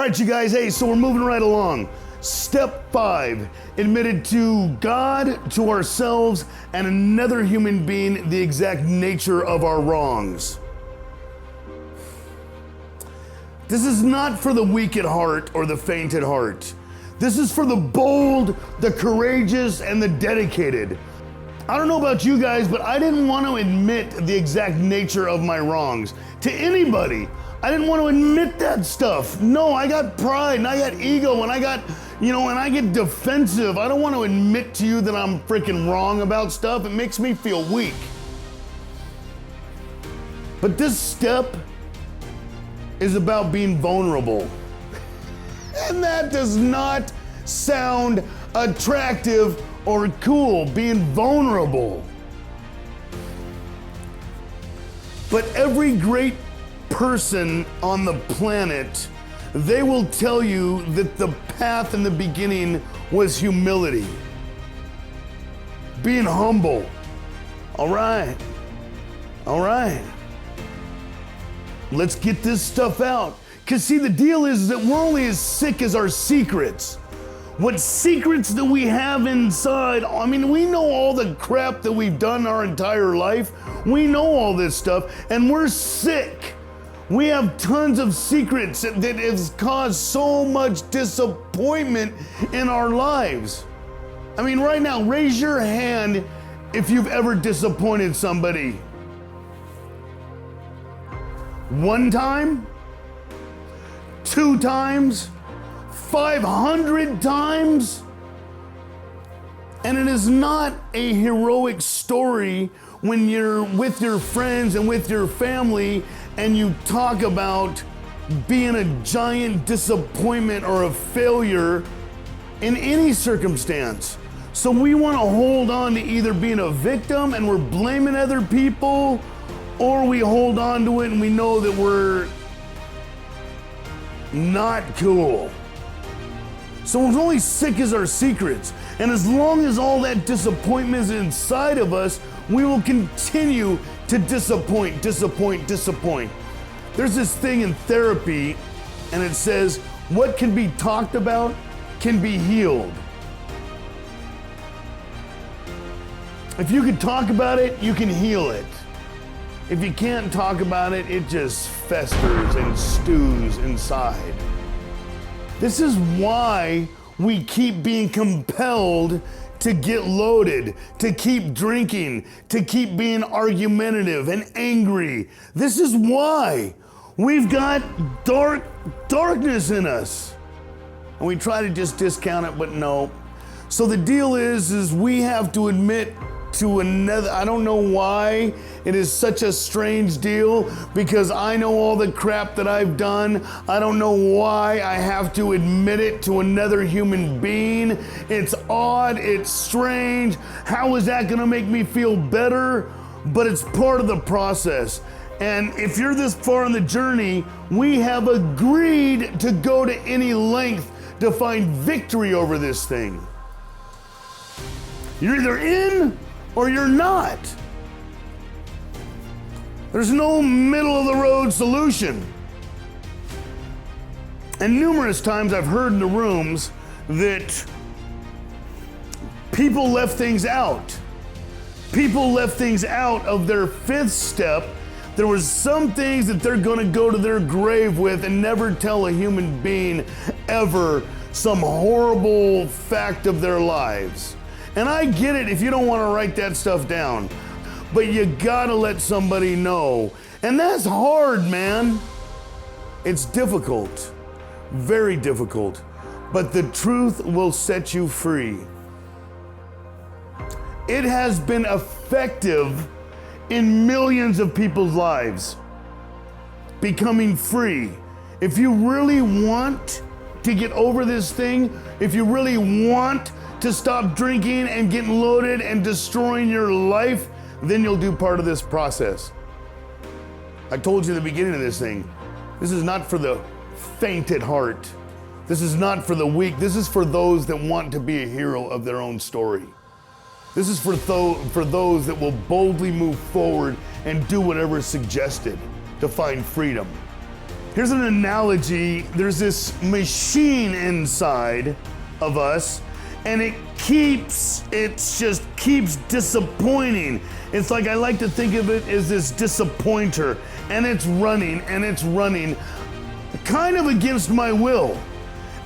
right, you guys, hey, so we're moving right along. Step 5, admitted to God, to ourselves, and another human being the exact nature of our wrongs. This is not for the weak at heart or the faint at heart. This is for the bold, the courageous, and the dedicated. I don't know about you guys, but I didn't want to admit the exact nature of my wrongs to anybody. I didn't want to admit that stuff. No, I got pride and I got ego and I got, and I get defensive. I don't want to admit to you that I'm freaking wrong about stuff. It makes me feel weak. But this step is about being vulnerable. And that does not sound attractive or cool, being vulnerable. But every great person on the planet, they will tell you that the path in the beginning was humility. Being humble. All right. Let's get this stuff out. Because see, the deal is that we're only as sick as our secrets. What secrets that we have inside, we know all the crap that we've done our entire life. We know all this stuff, and we're sick. We have tons of secrets that has caused so much disappointment in our lives. Right now, raise your hand if you've ever disappointed somebody. 1 time? 2 times? 500 times? And it is not a heroic story when you're with your friends and with your family and you talk about being a giant disappointment or a failure in any circumstance. So we want to hold on to either being a victim and we're blaming other people, or we hold on to it and we know that we're not cool. So we're only sick as our secrets. And as long as all that disappointment is inside of us, we will continue to disappoint. There's this thing in therapy, and it says, what can be talked about can be healed. If you can talk about it, you can heal it. If you can't talk about it, it just festers and stews inside. This is why we keep being compelled to get loaded, to keep drinking, to keep being argumentative and angry. This is why we've got darkness in us. And we try to just discount it, but no. So the deal is we have to admit to another. I don't know why it is such a strange deal, because I know all the crap that I've done. I don't know why I have to admit it to another human being. It's odd, it's strange. How is that gonna make me feel better? But it's part of the process. And if you're this far in the journey, we have agreed to go to any length to find victory over this thing. You're either in or you're not. There's no middle of the road solution. And numerous times I've heard in the rooms that people left things out. People left things out of their 5th step. There was some things that they're gonna go to their grave with and never tell a human being ever some horrible fact of their lives. And I get it if you don't want to write that stuff down, but you gotta let somebody know. And that's hard, man. It's difficult, very difficult, but the truth will set you free. It has been effective in millions of people's lives, becoming free. If you really want to get over this thing, if you really want to stop drinking and getting loaded and destroying your life, then you'll do part of this process. I told you at the beginning of this thing, this is not for the faint at heart. This is not for the weak. This is for those that want to be a hero of their own story. This is for those that will boldly move forward and do whatever is suggested to find freedom. Here's an analogy. There's this machine inside of us, and it just keeps disappointing. It's like, I like to think of it as this disappointer, and it's running kind of against my will.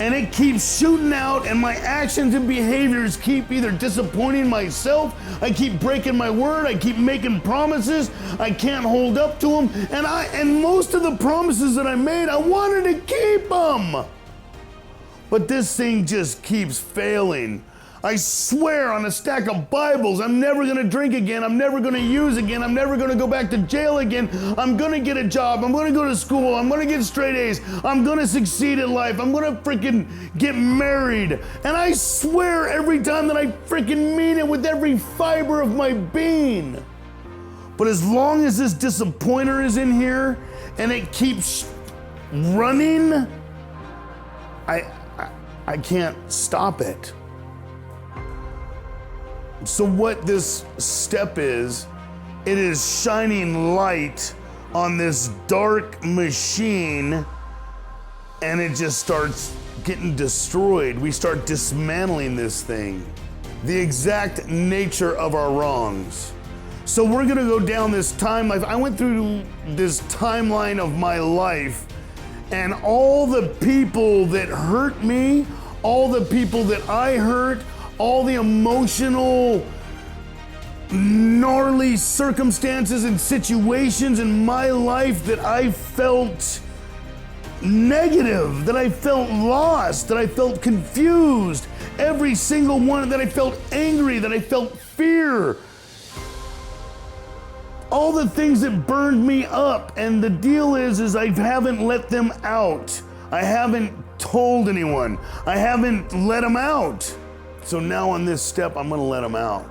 And it keeps shooting out, and my actions and behaviors keep either disappointing myself, I keep breaking my word, I keep making promises, I can't hold up to them, and most of the promises that I made, I wanted to keep them. But this thing just keeps failing. I swear on a stack of Bibles, I'm never gonna drink again, I'm never gonna use again, I'm never gonna go back to jail again, I'm gonna get a job, I'm gonna go to school, I'm gonna get straight A's, I'm gonna succeed in life, I'm gonna freaking get married. And I swear every time that I freaking mean it with every fiber of my being. But as long as this disappointer is in here and it keeps running, I can't stop it. So what this step is, it is shining light on this dark machine, and it just starts getting destroyed. We start dismantling this thing, the exact nature of our wrongs. So we're gonna go down this timeline. I went through this timeline of my life, and all the people that hurt me, all the people that I hurt, all the emotional, gnarly circumstances and situations in my life that I felt negative, that I felt lost, that I felt confused, every single one, that I felt angry, that I felt fear. All the things that burned me up, and the deal is I haven't let them out. I haven't told anyone. I haven't let them out. So now on this step, I'm gonna let them out.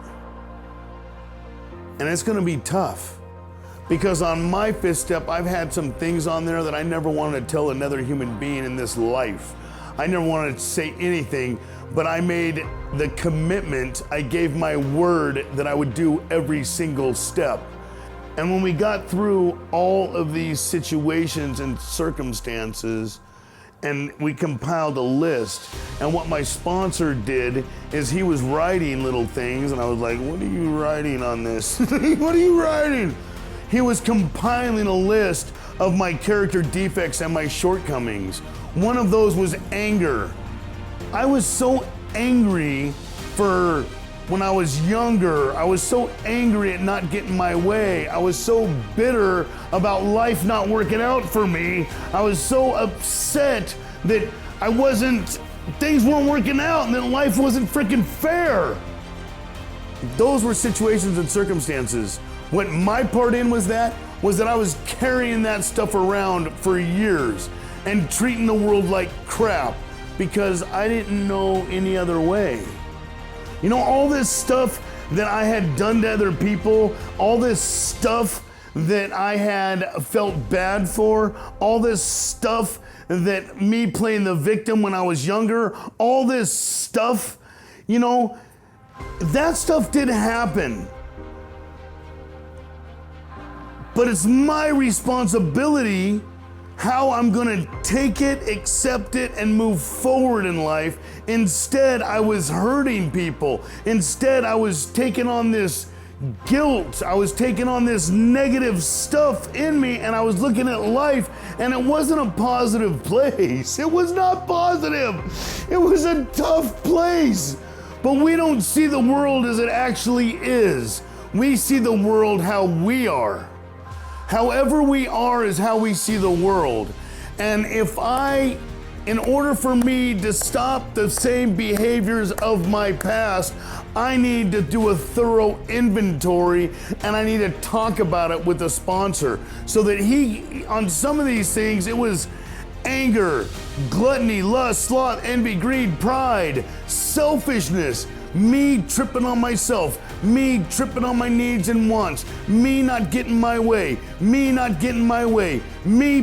And it's gonna be tough, because on my fifth step, I've had some things on there that I never wanted to tell another human being in this life. I never wanted to say anything, but I made the commitment, I gave my word that I would do every single step. And when we got through all of these situations and circumstances, and we compiled a list, and what my sponsor did is he was writing little things, and I was like, what are you writing on this? What are you writing? He was compiling a list of my character defects and my shortcomings. One of those was anger. I was so angry for when I was younger. I was so angry at not getting my way. I was so bitter about life not working out for me. I was so upset that things weren't working out and that life wasn't freaking fair. Those were situations and circumstances. What my part in was that I was carrying that stuff around for years and treating the world like crap because I didn't know any other way. You know, all this stuff that I had done to other people, all this stuff that I had felt bad for, all this stuff that me playing the victim when I was younger, all this stuff, you know, that stuff did happen. But it's my responsibility how I'm gonna take it, accept it, and move forward in life. Instead, I was hurting people. Instead, I was taking on this guilt. I was taking on this negative stuff in me, and I was looking at life, and it wasn't a positive place. It was not positive. It was a tough place. But we don't see the world as it actually is. We see the world how we are. However we are is how we see the world. And in order for me to stop the same behaviors of my past, I need to do a thorough inventory, and I need to talk about it with a sponsor so that on some of these things, it was anger, gluttony, lust, sloth, envy, greed, pride, selfishness, me tripping on myself, me tripping on my needs and wants, me not getting my way,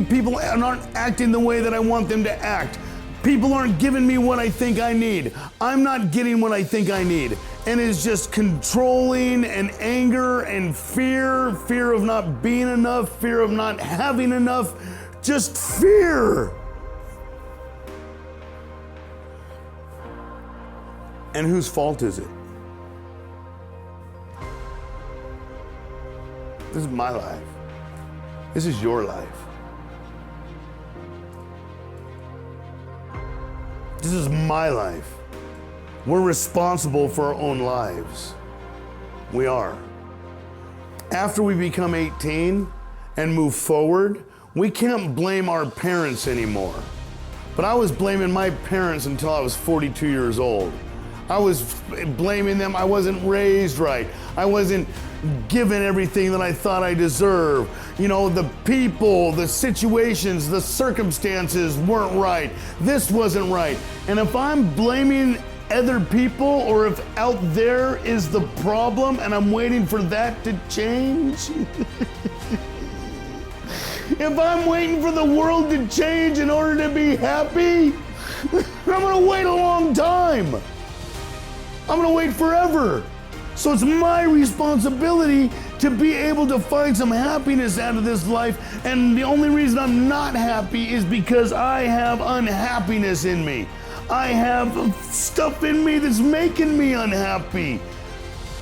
people aren't acting the way that I want them to act. People aren't giving me what I think I need. I'm not getting what I think I need. And it's just controlling and anger and fear of not being enough, fear of not having enough, just fear. And whose fault is it? This is my life. This is your life. This is my life. We're responsible for our own lives. We are. After we become 18 and move forward, we can't blame our parents anymore. But I was blaming my parents until I was 42 years old. I was blaming them. I wasn't raised right. I wasn't given everything that I thought I deserved. You know, the people, the situations, the circumstances weren't right. This wasn't right. And if I'm blaming other people, or if out there is the problem and I'm waiting for that to change, if I'm waiting for the world to change in order to be happy, I'm gonna wait a long time. I'm gonna wait forever. So it's my responsibility to be able to find some happiness out of this life. And the only reason I'm not happy is because I have unhappiness in me. I have stuff in me that's making me unhappy.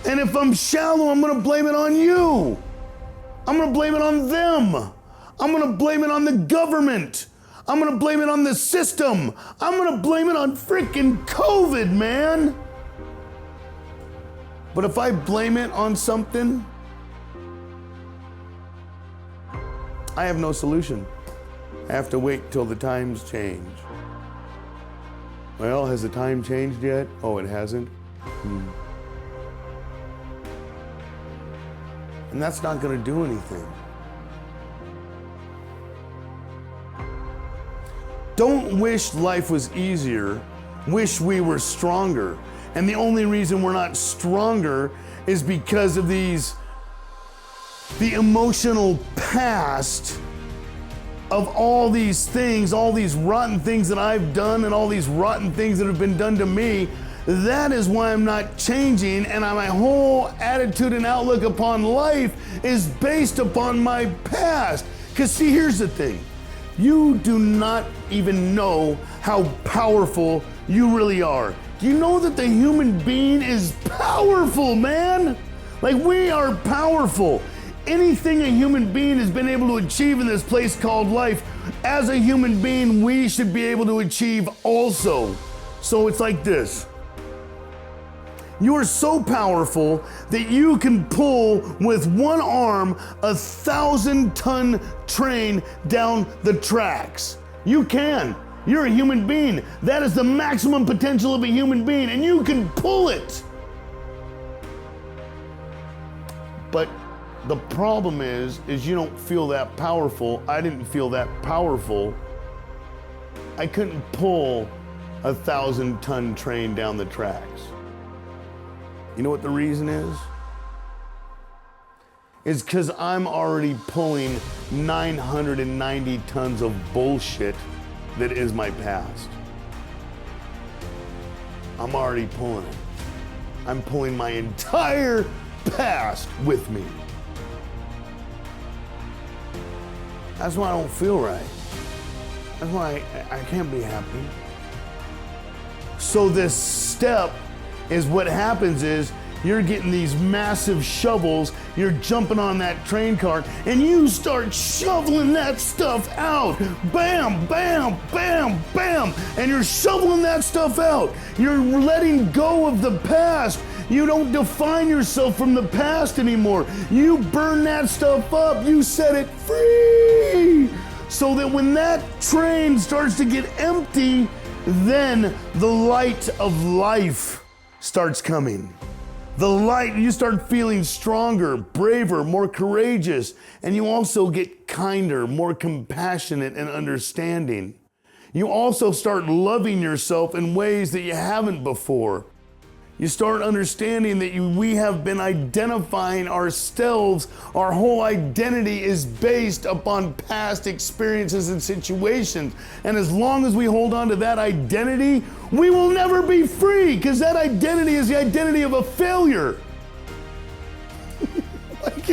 And if I'm shallow, I'm gonna blame it on you. I'm gonna blame it on them. I'm gonna blame it on the government. I'm gonna blame it on the system. I'm gonna blame it on freaking COVID, man. But if I blame it on something, I have no solution. I have to wait till the times change. Well, has the time changed yet? Oh, it hasn't? And that's not going to do anything. Don't wish life was easier. Wish we were stronger. And the only reason we're not stronger is because of the emotional past of all these things, all these rotten things that I've done and all these rotten things that have been done to me. That is why I'm not changing, and my whole attitude and outlook upon life is based upon my past. Because see, here's the thing. You do not even know how powerful you really are. Do you know that the human being is powerful, man? Like, we are powerful. Anything a human being has been able to achieve in this place called life, as a human being, we should be able to achieve also. So it's like this. You are so powerful that you can pull with one arm a 1,000-ton train down the tracks. You can. You're a human being. That is the maximum potential of a human being, and you can pull it. But the problem is you don't feel that powerful. I didn't feel that powerful. I couldn't pull a 1,000-ton train down the tracks. You know what the reason is? It's because I'm already pulling 990 tons of bullshit that is my past. I'm already pulling it. I'm pulling my entire past with me. That's why I don't feel right. That's why I can't be happy. So this step is what happens is you're getting these massive shovels, you're jumping on that train car, and you start shoveling that stuff out. Bam, bam, bam, bam. And you're shoveling that stuff out. You're letting go of the past. You don't define yourself from the past anymore. You burn that stuff up. You set it free. So that when that train starts to get empty, then the light of life starts coming. The light, you start feeling stronger, braver, more courageous, and you also get kinder, more compassionate and understanding. You also start loving yourself in ways that you haven't before. You start understanding that we have been identifying ourselves. Our whole identity is based upon past experiences and situations. And as long as we hold on to that identity, we will never be free, because that identity is the identity of a failure. Like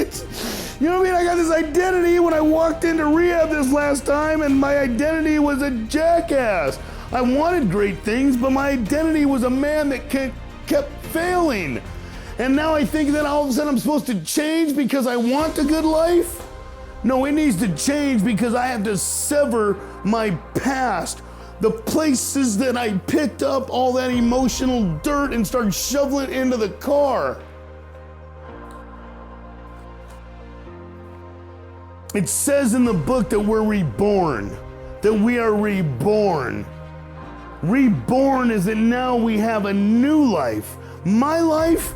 You know what I mean? I got this identity when I walked into rehab this last time, and my identity was a jackass. I wanted great things, but my identity was a man that kept failing. And now I think that all of a sudden I'm supposed to change because I want a good life? No, it needs to change because I have to sever my past. The places that I picked up all that emotional dirt and start shoveling it into the car. It says in the book that we're reborn, that we are reborn. Reborn is that now we have a new life. My life,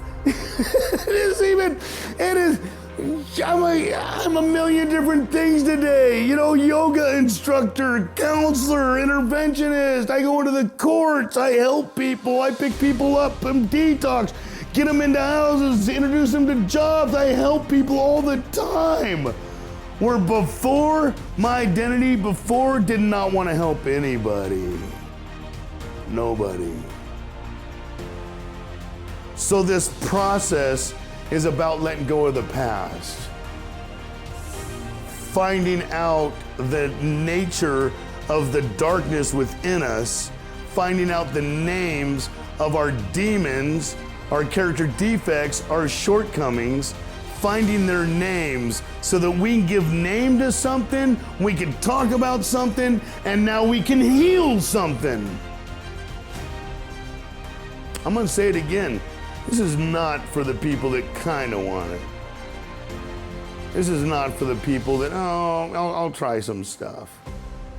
I'm a million different things today. You know, yoga instructor, counselor, interventionist. I go into the courts. I help people. I pick people up and detox, get them into houses, introduce them to jobs. I help people all the time. Where before, my identity before did not want to help anybody. Nobody. So this process is about letting go of the past. Finding out the nature of the darkness within us, finding out the names of our demons, our character defects, our shortcomings, finding their names so that we can give name to something, we can talk about something, and now we can heal something. I'm gonna say it again. This is not for the people that kind of want it. This is not for the people that, I'll try some stuff.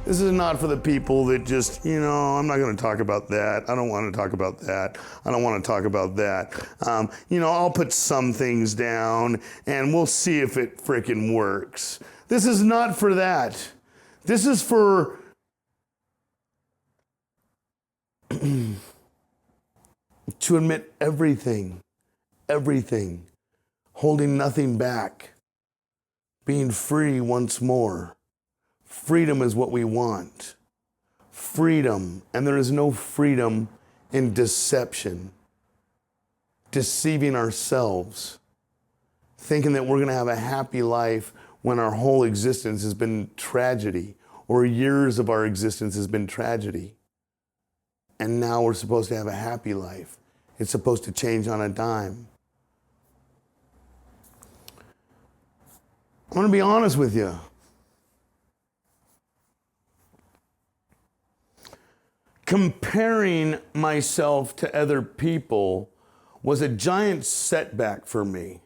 This is not for the people that just, I'm not going to talk about that. I don't want to talk about that. I don't want to talk about that. I'll put some things down and we'll see if it frickin' works. This is not for that. This is for to admit everything, holding nothing back, being free once more. Freedom is what we want. Freedom. And there is no freedom in deception. Deceiving ourselves. Thinking that we're going to have a happy life when our whole existence has been tragedy, or years of our existence has been tragedy. And now we're supposed to have a happy life. It's supposed to change on a dime. I'm going to be honest with you. Comparing myself to other people was a giant setback for me.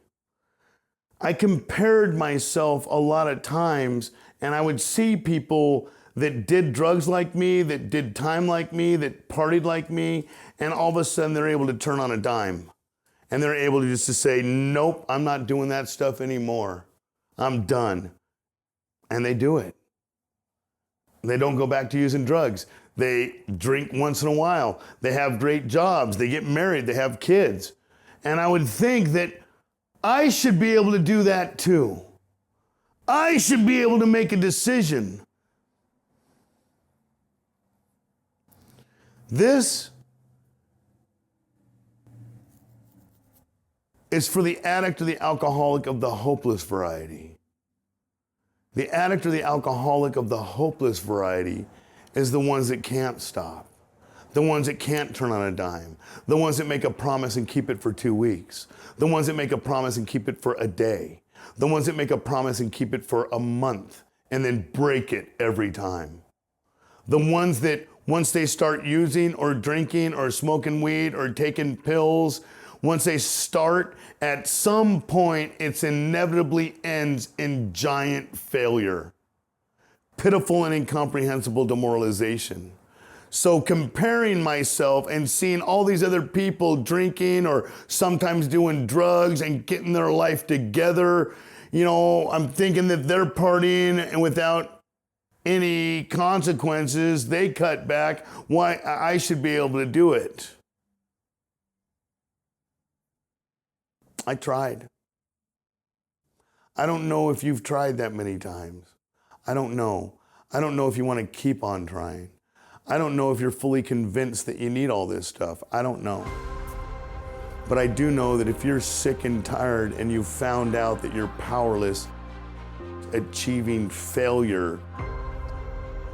I compared myself a lot of times, and I would see people that did drugs like me, that did time like me, that partied like me, and all of a sudden they're able to turn on a dime. And they're able to just to say, nope, I'm not doing that stuff anymore. I'm done. And they do it. They don't go back to using drugs. They drink once in a while. They have great jobs. They get married. They have kids. And I would think that I should be able to do that too. I should be able to make a decision. This is for the addict or the alcoholic of the hopeless variety. The addict or the alcoholic of the hopeless variety is the ones that can't stop, the ones that can't turn on a dime, the ones that make a promise and keep it for 2 weeks, the ones that make a promise and keep it for a day, the ones that make a promise and keep it for a month and then break it every time. The ones that once they start using or drinking or smoking weed or taking pills, once they start, at some point, it inevitably ends in giant failure. Pitiful and incomprehensible demoralization. So comparing myself and seeing all these other people drinking or sometimes doing drugs and getting their life together, I'm thinking that they're partying and without any consequences, they cut back. Why I should be able to do it. I tried. I don't know if you've tried that many times. I don't know. I don't know if you want to keep on trying. I don't know if you're fully convinced that you need all this stuff. I don't know. But I do know that if you're sick and tired and you found out that you're powerless achieving failure.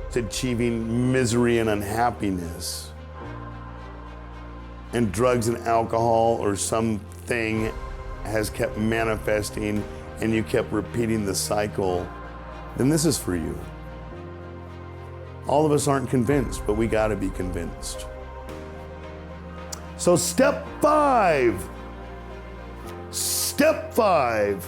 It's achieving misery and unhappiness. And drugs and alcohol or something has kept manifesting and you kept repeating the cycle, then this is for you. All of us aren't convinced, but we gotta be convinced. So step 5. Step 5.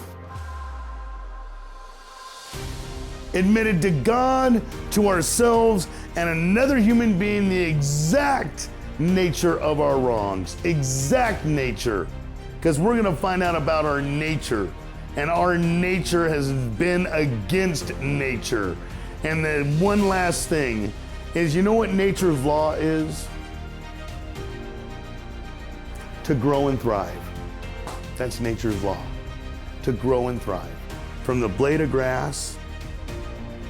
Admitted to God, to ourselves, and another human being the exact nature of our wrongs. Exact nature. Because we're gonna find out about our nature. And our nature has been against nature. And then one last thing is, you know what nature's law is? To grow and thrive. That's nature's law. To grow and thrive. From the blade of grass,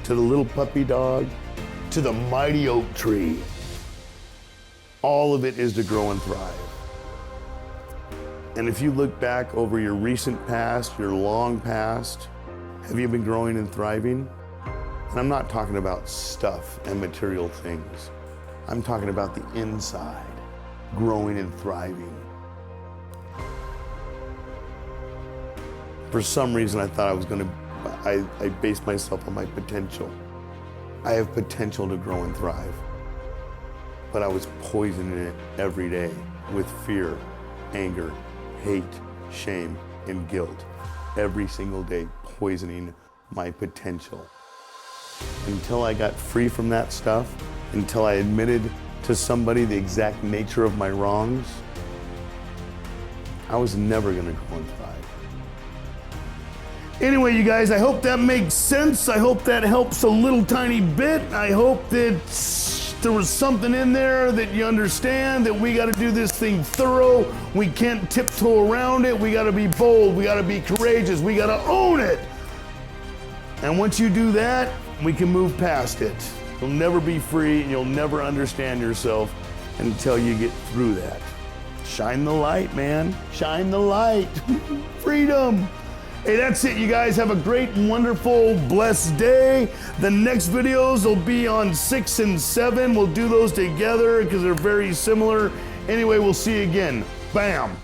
to the little puppy dog, to the mighty oak tree. All of it is to grow and thrive. And if you look back over your recent past, your long past, have you been growing and thriving? And I'm not talking about stuff and material things. I'm talking about the inside, growing and thriving. For some reason, I thought I was I based myself on my potential. I have potential to grow and thrive. But I was poisoning it every day with fear, anger, hate, shame, and guilt. Every single day, poisoning my potential. Until I got free from that stuff, until I admitted to somebody the exact nature of my wrongs, I was never gonna grow and thrive. Anyway, you guys, I hope that makes sense. I hope that helps a little tiny bit. I hope that there was something in there that you understand that we got to do this thing thorough. We can't tiptoe around it. We got to be bold. We got to be courageous. We got to own it. And once you do that, we can move past it. You'll never be free and you'll never understand yourself until you get through that. Shine the light, man. Shine the light. Freedom. Hey, that's it, you guys. Have a great, wonderful, blessed day. The next videos will be on 6 and 7. We'll do those together because they're very similar. Anyway, we'll see you again. Bam.